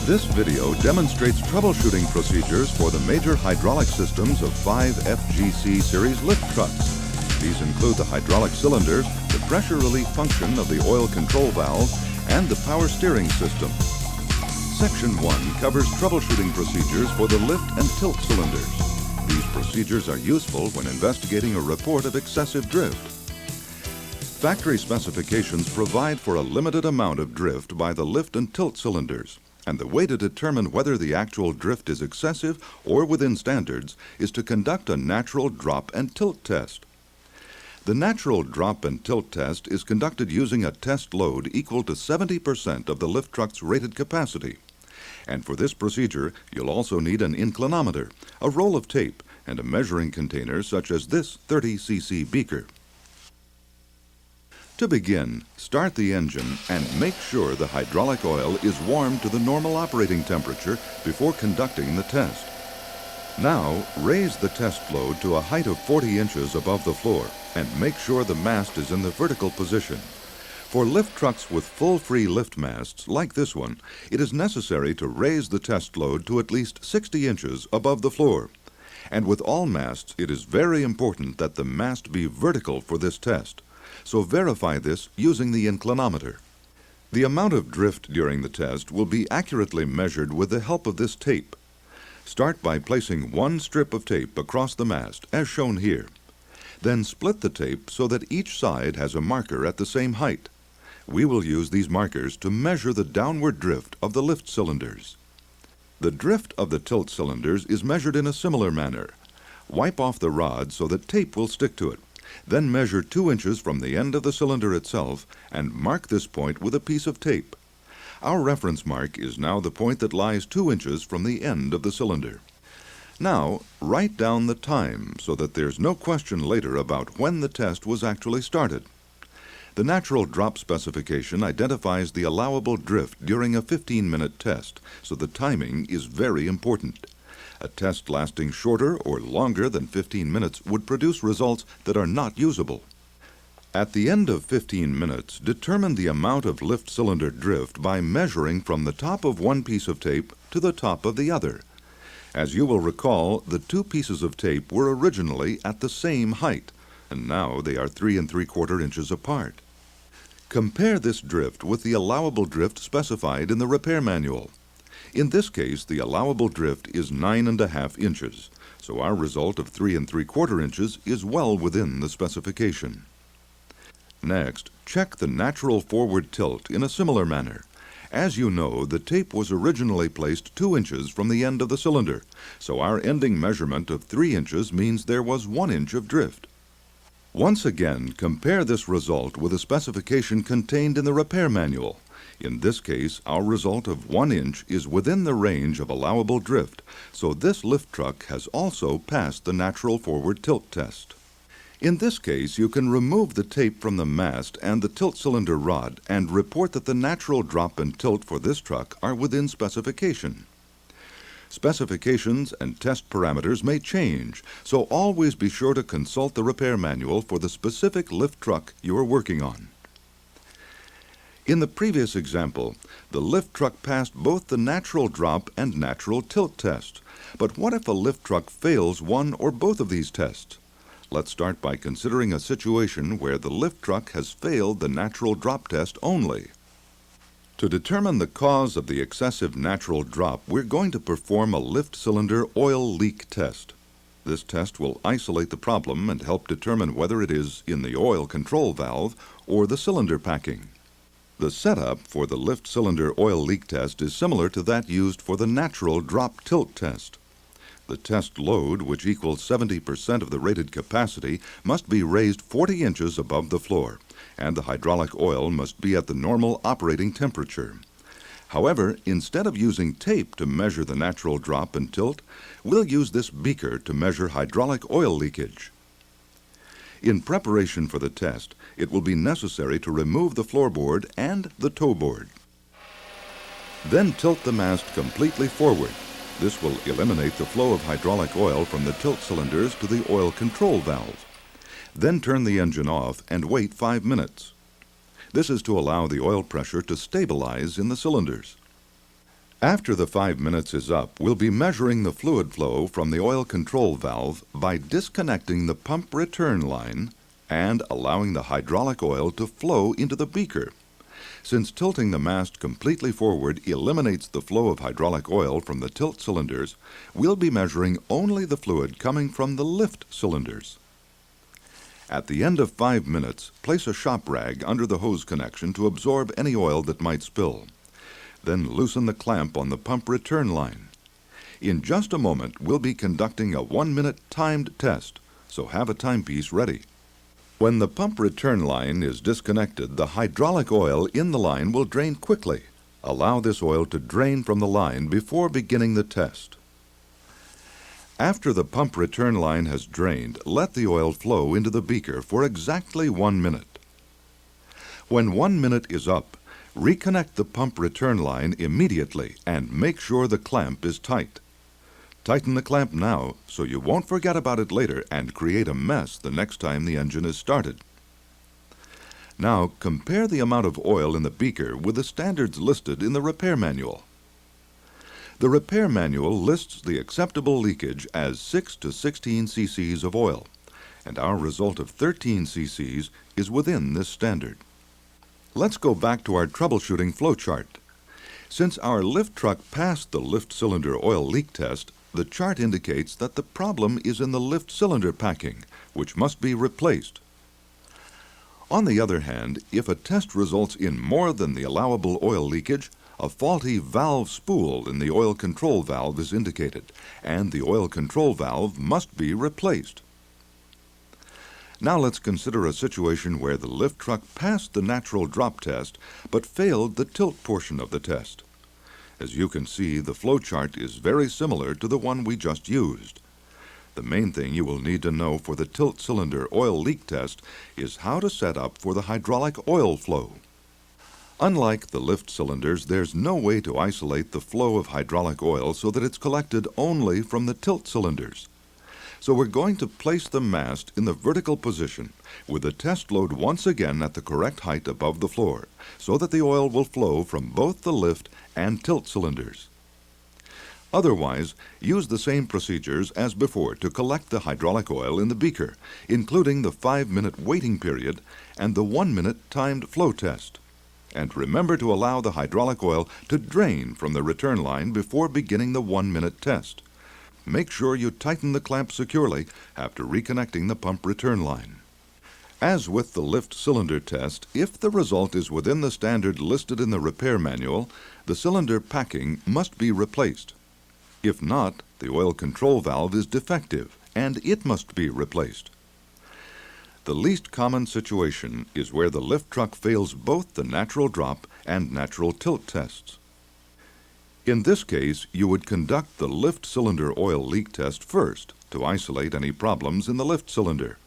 This video demonstrates troubleshooting procedures for the major hydraulic systems of 5 FGC series lift trucks. These include the hydraulic cylinders, the pressure relief function of the oil control valve, and the power steering system. Section 1 covers troubleshooting procedures for the lift and tilt cylinders. These procedures are useful when investigating a report of excessive drift. Factory specifications provide for a limited amount of drift by the lift and tilt cylinders, and the way to determine whether the actual drift is excessive or within standards is to conduct a natural drop and tilt test. The natural drop and tilt test is conducted using a test load equal to 70% of the lift truck's rated capacity. And for this procedure, you'll also need an inclinometer, a roll of tape, and a measuring container such as this 30 cc beaker. To begin, start the engine and make sure the hydraulic oil is warmed to the normal operating temperature before conducting the test. Now, raise the test load to a height of 40 inches above the floor and make sure the mast is in the vertical position. For lift trucks with full-free lift masts, like this one, it is necessary to raise the test load to at least 60 inches above the floor. And with all masts, it is very important that the mast be vertical for this test. So verify this using the inclinometer. The amount of drift during the test will be accurately measured with the help of this tape. Start by placing one strip of tape across the mast, as shown here. Then split the tape so that each side has a marker at the same height. We will use these markers to measure the downward drift of the lift cylinders. The drift of the tilt cylinders is measured in a similar manner. Wipe off the rod so that tape will stick to it. Then measure 2 inches from the end of the cylinder itself and mark this point with a piece of tape. Our reference mark is now the point that lies 2 inches from the end of the cylinder. Now, write down the time so that there's no question later about when the test was actually started. The natural drop specification identifies the allowable drift during a 15-minute test, so the timing is very important. A test lasting shorter or longer than 15 minutes would produce results that are not usable. At the end of 15 minutes, determine the amount of lift cylinder drift by measuring from the top of one piece of tape to the top of the other. As you will recall, the two pieces of tape were originally at the same height, and now they are 3 3/4 inches apart. Compare this drift with the allowable drift specified in the repair manual. In this case, the allowable drift is 9 1/2 inches, so our result of 3 3/4 inches is well within the specification. Next, check the natural forward tilt in a similar manner. As you know, the tape was originally placed 2 inches from the end of the cylinder, so our ending measurement of 3 inches means there was 1 inch of drift. Once again, compare this result with the specification contained in the repair manual. In this case, our result of 1 inch is within the range of allowable drift, so this lift truck has also passed the natural forward tilt test. In this case, you can remove the tape from the mast and the tilt cylinder rod and report that the natural drop and tilt for this truck are within specification. Specifications and test parameters may change, so always be sure to consult the repair manual for the specific lift truck you are working on. In the previous example, the lift truck passed both the natural drop and natural tilt tests. But what if a lift truck fails one or both of these tests? Let's start by considering a situation where the lift truck has failed the natural drop test only. To determine the cause of the excessive natural drop, we're going to perform a lift cylinder oil leak test. This test will isolate the problem and help determine whether it is in the oil control valve or the cylinder packing. The setup for the lift cylinder oil leak test is similar to that used for the natural drop tilt test. The test load, which equals 70% of the rated capacity, must be raised 40 inches above the floor, and the hydraulic oil must be at the normal operating temperature. However, instead of using tape to measure the natural drop and tilt, we'll use this beaker to measure hydraulic oil leakage. In preparation for the test, it will be necessary to remove the floorboard and the toe board. Then tilt the mast completely forward. This will eliminate the flow of hydraulic oil from the tilt cylinders to the oil control valve. Then turn the engine off and wait 5 minutes. This is to allow the oil pressure to stabilize in the cylinders. After the 5 minutes is up, we'll be measuring the fluid flow from the oil control valve by disconnecting the pump return line and allowing the hydraulic oil to flow into the beaker. Since tilting the mast completely forward eliminates the flow of hydraulic oil from the tilt cylinders, we'll be measuring only the fluid coming from the lift cylinders. At the end of 5 minutes, place a shop rag under the hose connection to absorb any oil that might spill. Then loosen the clamp on the pump return line. In just a moment, we'll be conducting a 1-minute timed test, so have a timepiece ready. When the pump return line is disconnected, the hydraulic oil in the line will drain quickly. Allow this oil to drain from the line before beginning the test. After the pump return line has drained, let the oil flow into the beaker for exactly 1 minute. When 1 minute is up, reconnect the pump return line immediately and make sure the clamp is tight. Tighten the clamp now so you won't forget about it later and create a mess the next time the engine is started. Now compare the amount of oil in the beaker with the standards listed in the repair manual. The repair manual lists the acceptable leakage as 6 to 16 cc's of oil, and our result of 13 cc's is within this standard. Let's go back to our troubleshooting flowchart. Since our lift truck passed the lift cylinder oil leak test, the chart indicates that the problem is in the lift cylinder packing, which must be replaced. On the other hand, if a test results in more than the allowable oil leakage, a faulty valve spool in the oil control valve is indicated, and the oil control valve must be replaced. Now let's consider a situation where the lift truck passed the natural drop test but failed the tilt portion of the test. As you can see, the flowchart is very similar to the one we just used. The main thing you will need to know for the tilt cylinder oil leak test is how to set up for the hydraulic oil flow. Unlike the lift cylinders, there's no way to isolate the flow of hydraulic oil so that it's collected only from the tilt cylinders. So we're going to place the mast in the vertical position with the test load once again at the correct height above the floor so that the oil will flow from both the lift and tilt cylinders. Otherwise, use the same procedures as before to collect the hydraulic oil in the beaker, including the 5-minute waiting period and the 1-minute timed flow test. And remember to allow the hydraulic oil to drain from the return line before beginning the 1-minute test. Make sure you tighten the clamp securely after reconnecting the pump return line. As with the lift cylinder test, if the result is within the standard listed in the repair manual, the cylinder packing must be replaced. If not, the oil control valve is defective and it must be replaced. The least common situation is where the lift truck fails both the natural drop and natural tilt tests. In this case, you would conduct the lift cylinder oil leak test first to isolate any problems in the lift cylinder.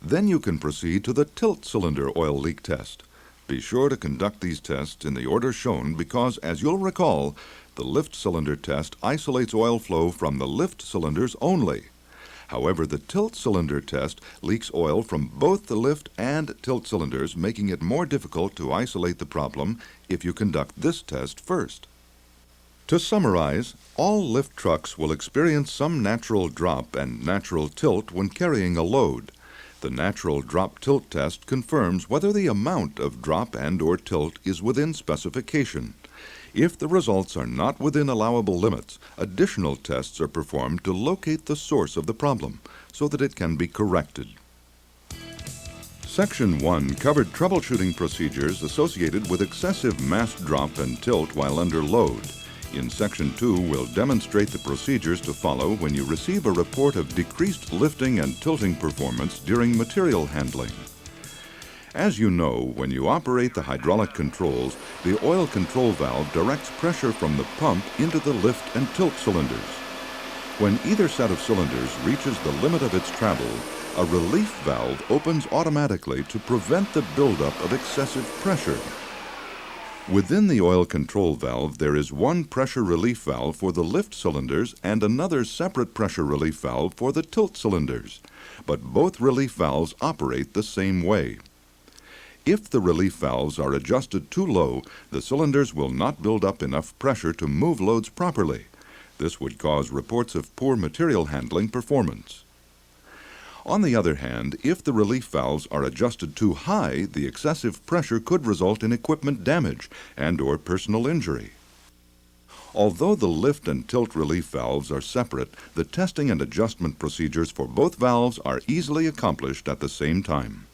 Then you can proceed to the tilt cylinder oil leak test. Be sure to conduct these tests in the order shown because, as you'll recall, the lift cylinder test isolates oil flow from the lift cylinders only. However, the tilt cylinder test leaks oil from both the lift and tilt cylinders, making it more difficult to isolate the problem if you conduct this test first. To summarize, all lift trucks will experience some natural drop and natural tilt when carrying a load. The natural drop tilt test confirms whether the amount of drop and/or tilt is within specification. If the results are not within allowable limits, additional tests are performed to locate the source of the problem so that it can be corrected. Section 1 covered troubleshooting procedures associated with excessive mast drop and tilt while under load. In Section 2, we'll demonstrate the procedures to follow when you receive a report of decreased lifting and tilting performance during material handling. As you know, when you operate the hydraulic controls, the oil control valve directs pressure from the pump into the lift and tilt cylinders. When either set of cylinders reaches the limit of its travel, a relief valve opens automatically to prevent the buildup of excessive pressure. Within the oil control valve, there is one pressure relief valve for the lift cylinders and another separate pressure relief valve for the tilt cylinders, but both relief valves operate the same way. If the relief valves are adjusted too low, the cylinders will not build up enough pressure to move loads properly. This would cause reports of poor material handling performance. On the other hand, if the relief valves are adjusted too high, the excessive pressure could result in equipment damage and/or personal injury. Although the lift and tilt relief valves are separate, the testing and adjustment procedures for both valves are easily accomplished at the same time.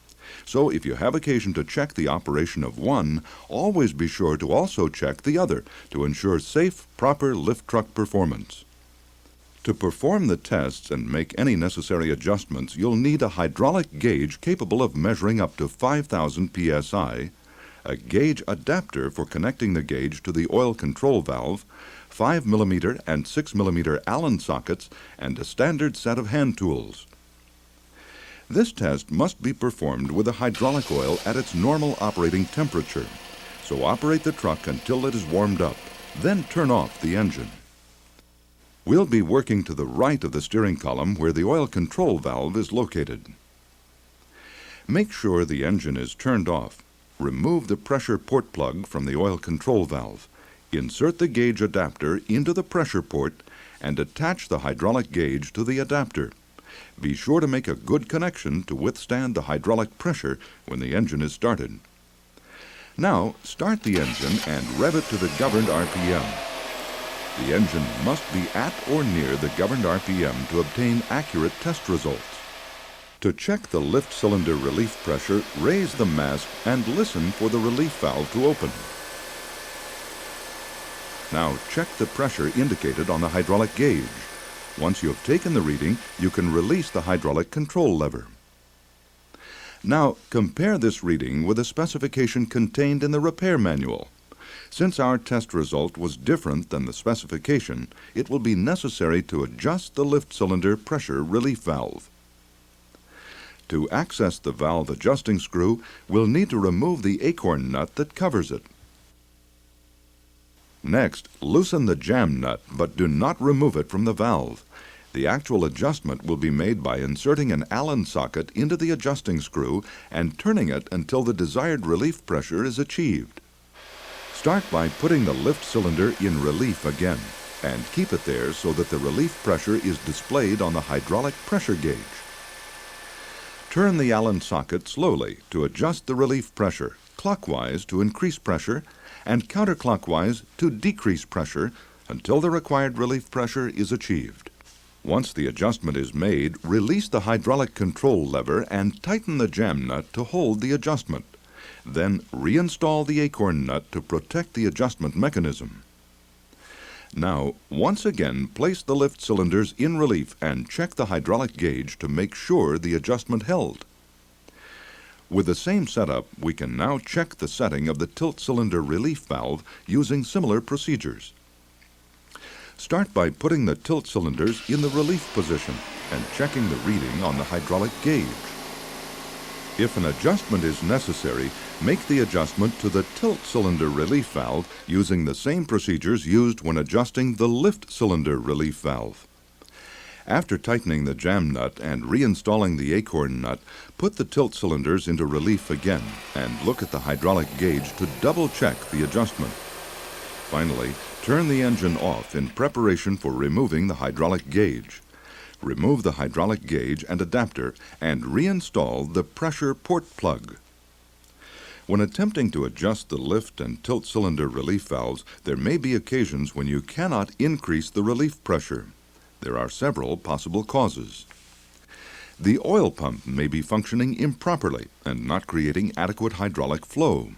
So if you have occasion to check the operation of one, always be sure to also check the other to ensure safe, proper lift truck performance. To perform the tests and make any necessary adjustments, you'll need a hydraulic gauge capable of measuring up to 5,000 psi, a gauge adapter for connecting the gauge to the oil control valve, 5 mm and 6 mm Allen sockets, and a standard set of hand tools. This test must be performed with the hydraulic oil at its normal operating temperature. So operate the truck until it is warmed up, then turn off the engine. We'll be working to the right of the steering column where the oil control valve is located. Make sure the engine is turned off. Remove the pressure port plug from the oil control valve. Insert the gauge adapter into the pressure port and attach the hydraulic gauge to the adapter. Be sure to make a good connection to withstand the hydraulic pressure when the engine is started. Now, start the engine and rev it to the governed RPM. The engine must be at or near the governed RPM to obtain accurate test results. To check the lift cylinder relief pressure, raise the mask and listen for the relief valve to open. Now check the pressure indicated on the hydraulic gauge. Once you have taken the reading, you can release the hydraulic control lever. Now compare this reading with the specification contained in the repair manual. Since our test result was different than the specification, it will be necessary to adjust the lift cylinder pressure relief valve. To access the valve adjusting screw, we'll need to remove the acorn nut that covers it. Next, loosen the jam nut, but do not remove it from the valve. The actual adjustment will be made by inserting an Allen socket into the adjusting screw and turning it until the desired relief pressure is achieved. Start by putting the lift cylinder in relief again, and keep it there so that the relief pressure is displayed on the hydraulic pressure gauge. Turn the Allen socket slowly to adjust the relief pressure, clockwise to increase pressure, and counterclockwise to decrease pressure until the required relief pressure is achieved. Once the adjustment is made, release the hydraulic control lever and tighten the jam nut to hold the adjustment. Then reinstall the acorn nut to protect the adjustment mechanism. Now, once again, place the lift cylinders in relief and check the hydraulic gauge to make sure the adjustment held. With the same setup, we can now check the setting of the tilt cylinder relief valve using similar procedures. Start by putting the tilt cylinders in the relief position and checking the reading on the hydraulic gauge. If an adjustment is necessary, make the adjustment to the tilt cylinder relief valve using the same procedures used when adjusting the lift cylinder relief valve. After tightening the jam nut and reinstalling the acorn nut, put the tilt cylinders into relief again and look at the hydraulic gauge to double-check the adjustment. Finally, turn the engine off in preparation for removing the hydraulic gauge. Remove the hydraulic gauge and adapter and reinstall the pressure port plug. When attempting to adjust the lift and tilt cylinder relief valves, there may be occasions when you cannot increase the relief pressure. There are several possible causes. The oil pump may be functioning improperly and not creating adequate hydraulic flow.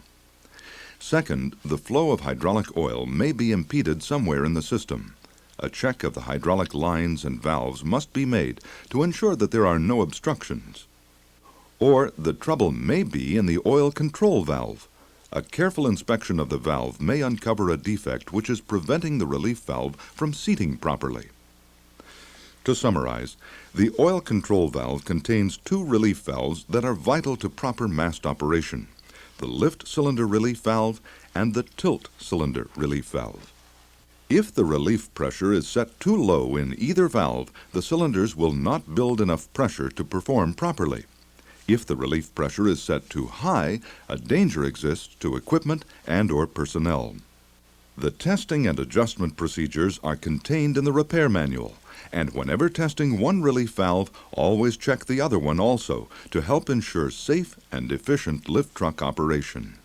Second, the flow of hydraulic oil may be impeded somewhere in the system. A check of the hydraulic lines and valves must be made to ensure that there are no obstructions. Or the trouble may be in the oil control valve. A careful inspection of the valve may uncover a defect which is preventing the relief valve from seating properly. To summarize, the oil control valve contains two relief valves that are vital to proper mast operation: the lift cylinder relief valve and the tilt cylinder relief valve. If the relief pressure is set too low in either valve, the cylinders will not build enough pressure to perform properly. If the relief pressure is set too high, a danger exists to equipment and/or personnel. The testing and adjustment procedures are contained in the repair manual, and whenever testing one relief valve, always check the other one also to help ensure safe and efficient lift truck operation.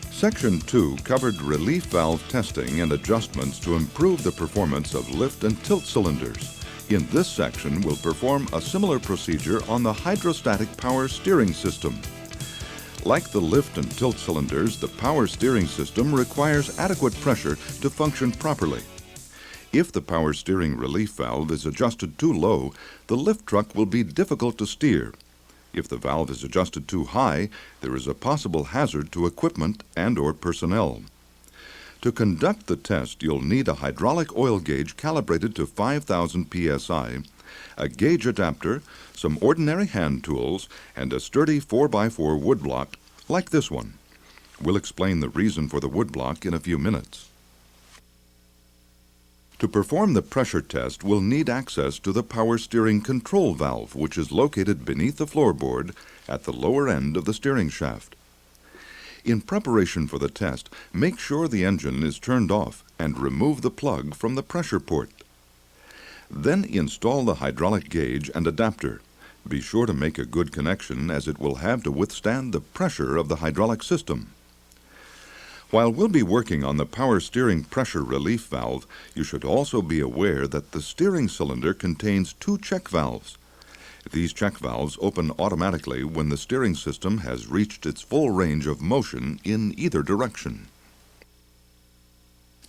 Section 2 covered relief valve testing and adjustments to improve the performance of lift and tilt cylinders. In this section, we'll perform a similar procedure on the hydrostatic power steering system. Like the lift and tilt cylinders, the power steering system requires adequate pressure to function properly. If the power steering relief valve is adjusted too low, the lift truck will be difficult to steer. If the valve is adjusted too high, there is a possible hazard to equipment and/or personnel. To conduct the test, you'll need a hydraulic oil gauge calibrated to 5,000 psi, a gauge adapter, some ordinary hand tools, and a sturdy 4x4 woodblock like this one. We'll explain the reason for the woodblock in a few minutes. To perform the pressure test, we'll need access to the power steering control valve, which is located beneath the floorboard at the lower end of the steering shaft. In preparation for the test, make sure the engine is turned off and remove the plug from the pressure port. Then install the hydraulic gauge and adapter. Be sure to make a good connection, as it will have to withstand the pressure of the hydraulic system. While we'll be working on the power steering pressure relief valve, you should also be aware that the steering cylinder contains two check valves. These check valves open automatically when the steering system has reached its full range of motion in either direction.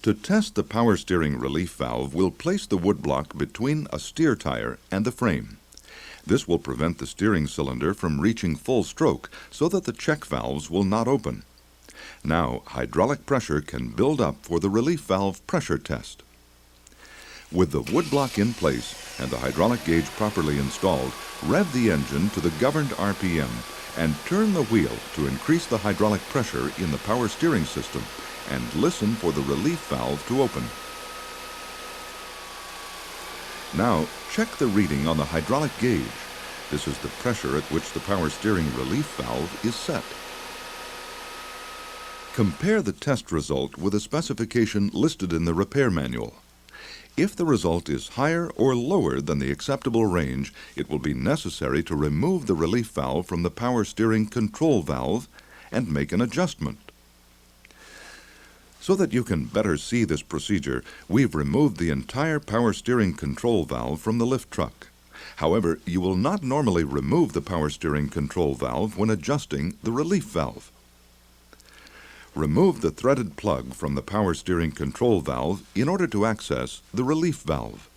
To test the power steering relief valve, we'll place the woodblock between a steer tire and the frame. This will prevent the steering cylinder from reaching full stroke so that the check valves will not open. Now, hydraulic pressure can build up for the relief valve pressure test. With the woodblock in place and the hydraulic gauge properly installed, rev the engine to the governed RPM and turn the wheel to increase the hydraulic pressure in the power steering system, and listen for the relief valve to open. Now, check the reading on the hydraulic gauge. This is the pressure at which the power steering relief valve is set. Compare the test result with a specification listed in the repair manual. If the result is higher or lower than the acceptable range, it will be necessary to remove the relief valve from the power steering control valve and make an adjustment. So that you can better see this procedure, we've removed the entire power steering control valve from the lift truck. However, you will not normally remove the power steering control valve when adjusting the relief valve. Remove the threaded plug from the power steering control valve in order to access the relief valve.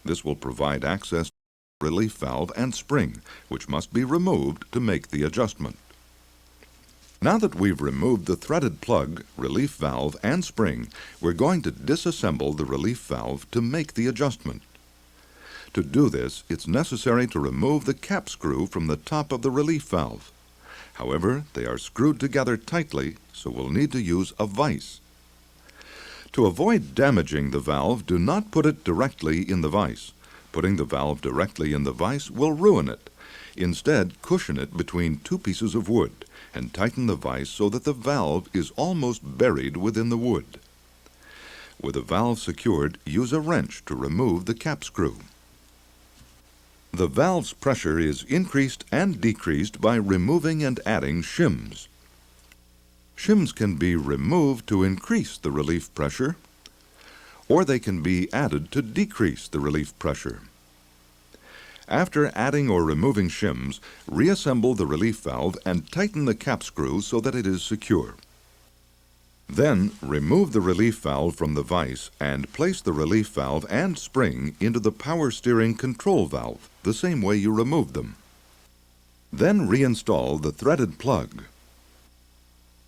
This will provide access to the relief valve and spring, which must be removed to make the adjustment. Now that we've removed the threaded plug, relief valve, and spring, we're going to disassemble the relief valve to make the adjustment. To do this, it's necessary to remove the cap screw from the top of the relief valve. However, they are screwed together tightly, so we'll need to use a vise. To avoid damaging the valve, do not put it directly in the vise. Putting the valve directly in the vise will ruin it. Instead, cushion it between two pieces of wood and tighten the vise so that the valve is almost buried within the wood. With the valve secured, use a wrench to remove the cap screw. The valve's pressure is increased and decreased by removing and adding shims. Shims can be removed to increase the relief pressure, or they can be added to decrease the relief pressure. After adding or removing shims, reassemble the relief valve and tighten the cap screw so that it is secure. Then, remove the relief valve from the vise and place the relief valve and spring into the power steering control valve, the same way you removed them. Then reinstall the threaded plug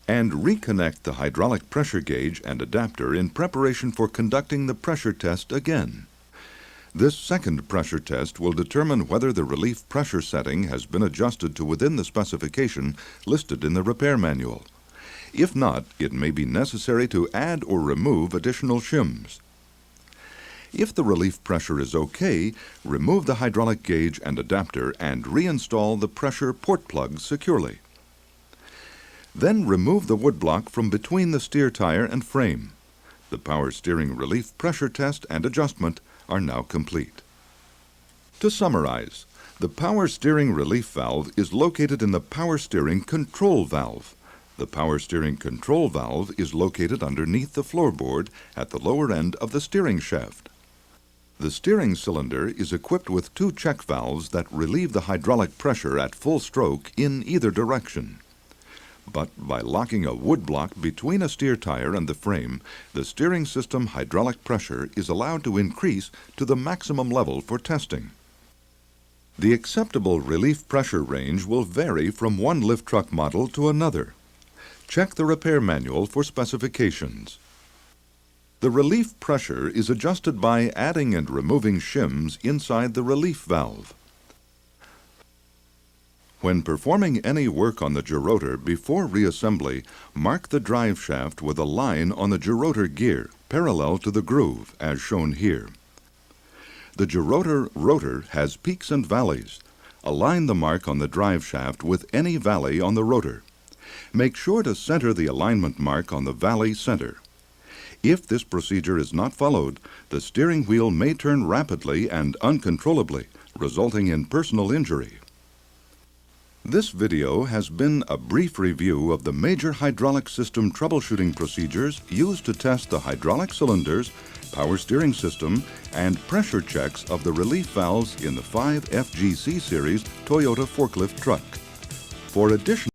and reconnect the hydraulic pressure gauge and adapter in preparation for conducting the pressure test again. This second pressure test will determine whether the relief pressure setting has been adjusted to within the specification listed in the repair manual. If not, it may be necessary to add or remove additional shims. If the relief pressure is okay, remove the hydraulic gauge and adapter and reinstall the pressure port plug securely. Then remove the woodblock from between the steer tire and frame. The power steering relief pressure test and adjustment are now complete. To summarize, the power steering relief valve is located in the power steering control valve. The power steering control valve is located underneath the floorboard at the lower end of the steering shaft. The steering cylinder is equipped with two check valves that relieve the hydraulic pressure at full stroke in either direction. But by locking a woodblock between a steer tire and the frame, the steering system hydraulic pressure is allowed to increase to the maximum level for testing. The acceptable relief pressure range will vary from one lift truck model to another. Check the repair manual for specifications. The relief pressure is adjusted by adding and removing shims inside the relief valve. When performing any work on the gerotor before reassembly, mark the drive shaft with a line on the gerotor gear parallel to the groove, as shown here. The gerotor rotor has peaks and valleys. Align the mark on the drive shaft with any valley on the rotor. Make sure to center the alignment mark on the valley center. If this procedure is not followed, the steering wheel may turn rapidly and uncontrollably, resulting in personal injury. This video has been a brief review of the major hydraulic system troubleshooting procedures used to test the hydraulic cylinders, power steering system, and pressure checks of the relief valves in the 5 FGC series Toyota forklift truck. For additional